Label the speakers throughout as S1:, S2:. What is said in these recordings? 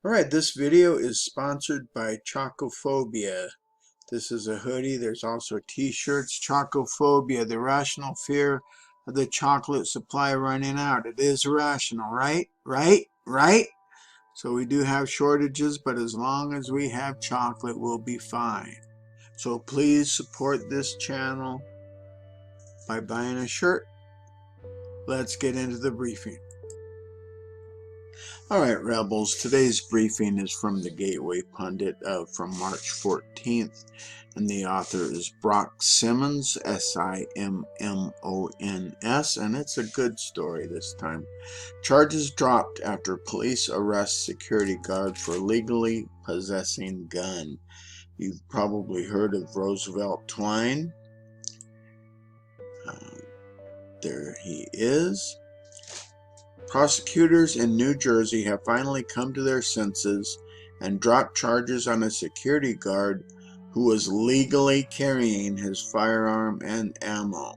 S1: Alright, this video is sponsored by Chocophobia. This is a hoodie. There's also t-shirts. Chocophobia, the irrational fear of the chocolate supply running out. It is irrational, right? Right? So we do have shortages, but as long as we have chocolate, we'll be fine. So please support this channel by buying a shirt. Let's get into the briefing. Alright, Rebels, today's briefing is from the Gateway Pundit from March 14th, and the author is Brock Simmons, S-I-M-M-O-N-S, and it's a good story this time. Charges dropped after police arrest security guard for illegally possessing gun. You've probably heard of Roosevelt Twine. There he is. Prosecutors in New Jersey have finally come to their senses and dropped charges on a security guard who was legally carrying his firearm and ammo.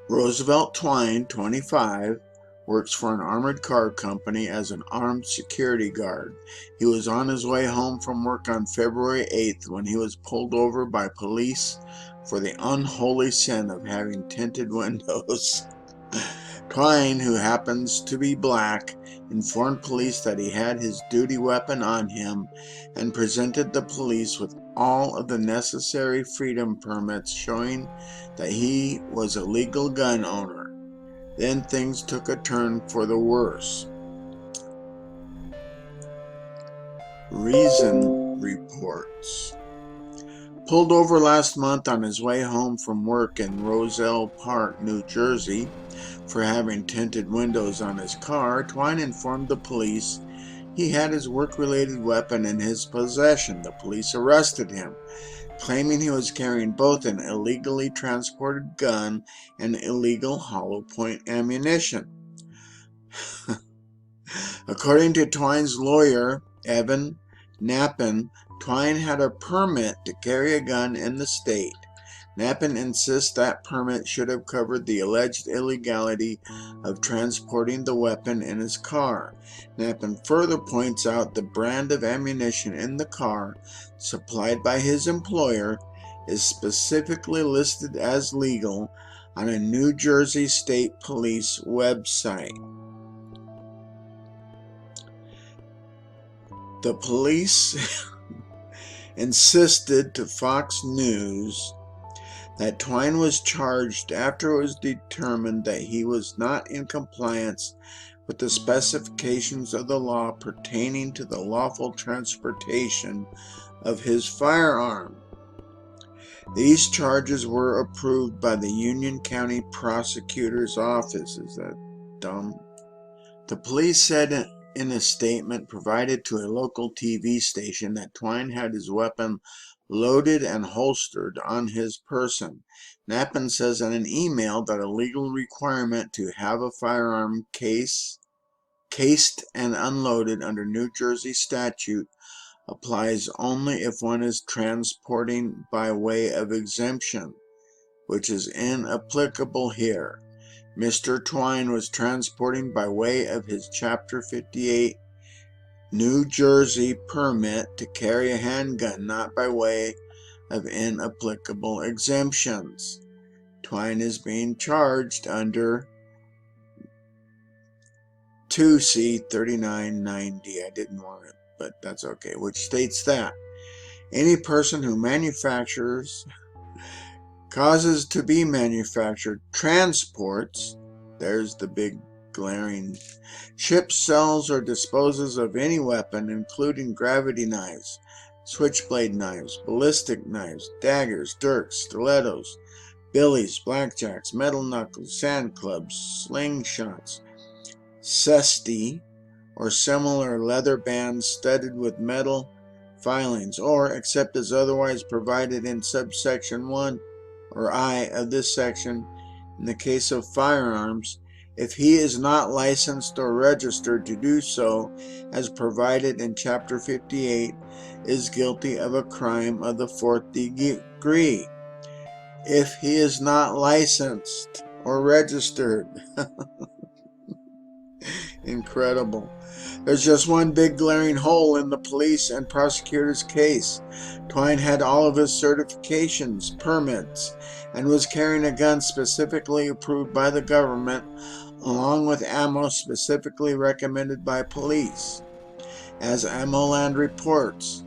S1: Roosevelt Twine, 25, works for an armored car company as an armed security guard. He was on his way home from work on February 8th when he was pulled over by police for the unholy sin of having tinted windows. Twine, who happens to be black, informed police that he had his duty weapon on him and presented the police with all of the necessary freedom permits showing that he was a legal gun owner. Then things took a turn for the worse. Reason reports. Pulled over last month on his way home from work in Roselle Park, New Jersey, for having tinted windows on his car, Twine informed the police he had his work-related weapon in his possession. The police arrested him, claiming he was carrying both an illegally transported gun and illegal hollow point ammunition. According to Twine's lawyer, Evan Knappen, Twine had a permit to carry a gun in the state. Knappen insists that permit should have covered the alleged illegality of transporting the weapon in his car. Knappen further points out the brand of ammunition in the car supplied by his employer is specifically listed as legal on a New Jersey State Police website. The police insisted to Fox News that Twine was charged after it was determined that he was not in compliance with the specifications of the law pertaining to the lawful transportation of his firearm. These charges were approved by the Union County Prosecutor's Office. Is that dumb? The police said in a statement provided to a local TV station that Twine had his weapon loaded and holstered on his person. Knappen says in an email that a legal requirement to have a firearm cased and unloaded under New Jersey statute applies only if one is transporting by way of exemption, which is inapplicable here. Mr. Twine was transporting by way of his Chapter 58 New Jersey permit to carry a handgun, not by way of inapplicable exemptions. Twine is being charged under 2C3990. I didn't want it, but that's okay, which states that any person who manufactures, causes to be manufactured, transports, there's the big glaring, ships, sells, or disposes of any weapon, including gravity knives, switchblade knives, ballistic knives, daggers, dirks, stilettos, billies, blackjacks, metal knuckles, sand clubs, slingshots, cesti, or similar leather bands studded with metal filings, or except as otherwise provided in subsection 1 or I of this section, in the case of firearms, if he is not licensed or registered to do so as provided in Chapter 58, is guilty of a crime of the 4th degree. If he is not licensed or registered. Incredible. There's just one big glaring hole in the police and prosecutor's case. Twine had all of his certifications, permits, and was carrying a gun specifically approved by the government, along with ammo specifically recommended by police. As AmmoLand reports,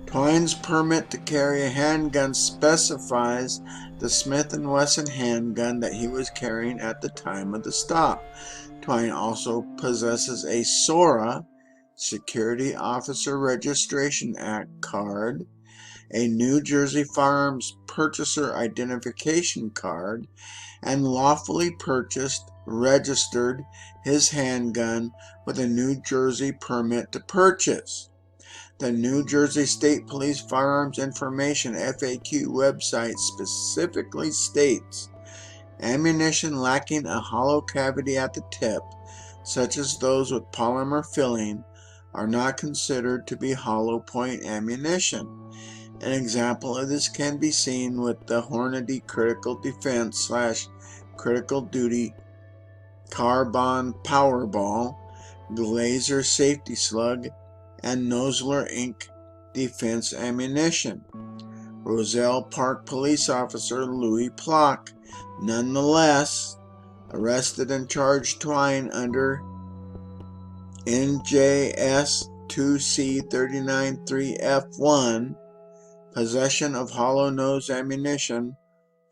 S1: Twine's permit to carry a handgun specifies the Smith & Wesson handgun that he was carrying at the time of the stop. Twine also possesses a SORA, Security Officer Registration Act card, a New Jersey Firearms Purchaser Identification card, and lawfully purchased, registered his handgun with a New Jersey permit to purchase. The New Jersey State Police Firearms Information FAQ website specifically states, ammunition lacking a hollow cavity at the tip, such as those with polymer filling, are not considered to be hollow point ammunition. An example of this can be seen with the Hornady Critical Defense / Critical Duty Carbon Powerball, Glazer Safety Slug, and Nosler Inc. defense ammunition. Roselle Park police officer Louis Plock nonetheless arrested and charged Twine under NJS 2C393F1, possession of hollow nose ammunition,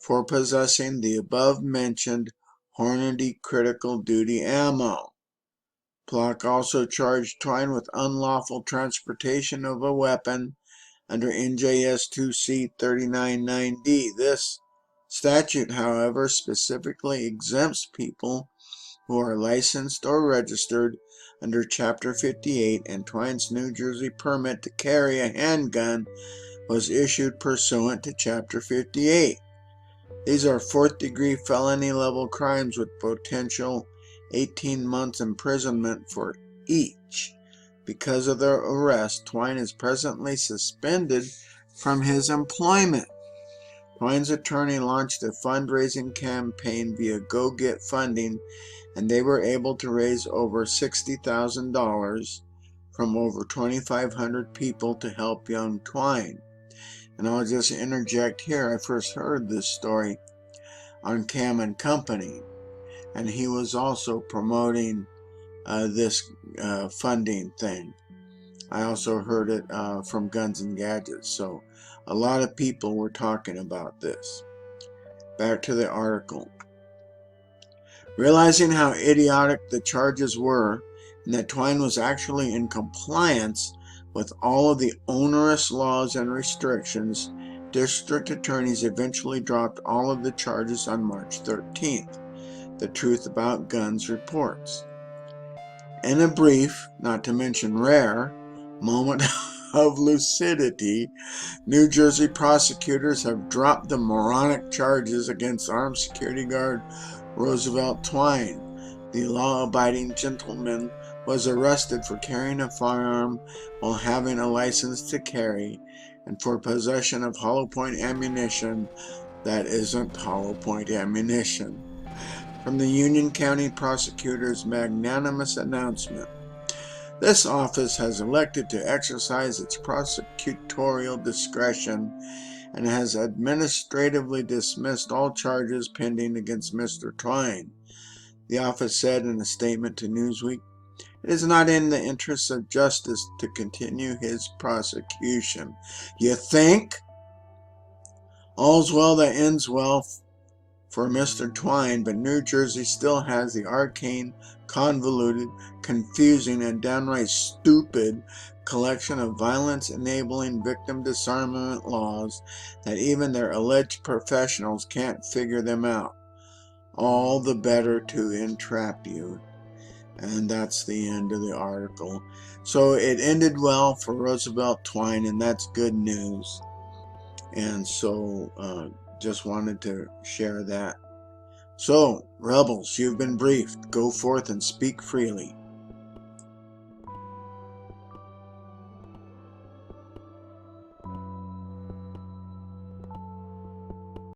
S1: for possessing the above-mentioned Hornady Critical Duty ammo. Plock also charged Twine with unlawful transportation of a weapon under NJS 2C399D. This statute, however, specifically exempts people who are licensed or registered under Chapter 58, and Twine's New Jersey permit to carry a handgun was issued pursuant to Chapter 58. These are fourth-degree felony-level crimes with potential 18 months imprisonment for each. Because of their arrest, Twine is presently suspended from his employment. Twine's attorney launched a fundraising campaign via Go Get Funding, and they were able to raise over $60,000 from over 2,500 people to help young Twine. And I'll just interject here, I first heard this story on Cam and Company, and he was also promoting this funding thing. I also heard it from Guns and Gadgets, so a lot of people were talking about this. Back to the article. Realizing how idiotic the charges were, and that Twine was actually in compliance with all of the onerous laws and restrictions, district attorneys eventually dropped all of the charges on March 13th, The Truth About Guns reports. In a brief, not to mention rare, moment of lucidity, New Jersey prosecutors have dropped the moronic charges against armed security guard Roosevelt Twine. The law-abiding gentleman was arrested for carrying a firearm while having a license to carry, and for possession of hollow point ammunition that isn't hollow point ammunition. From the Union County Prosecutor's magnanimous announcement, this office has elected to exercise its prosecutorial discretion and has administratively dismissed all charges pending against Mr. Twine. The office said in a statement to Newsweek, "It is not in the interests of justice to continue his prosecution." You think? All's well that ends well for Mr. Twine, but New Jersey still has the arcane, convoluted, confusing, and downright stupid collection of violence-enabling victim disarmament laws that even their alleged professionals can't figure them out. All the better to entrap you. And that's the end of the article. So it ended well for Roosevelt Twine, and that's good news. And so just wanted to share that. So, rebels, you've been briefed. Go forth and speak freely.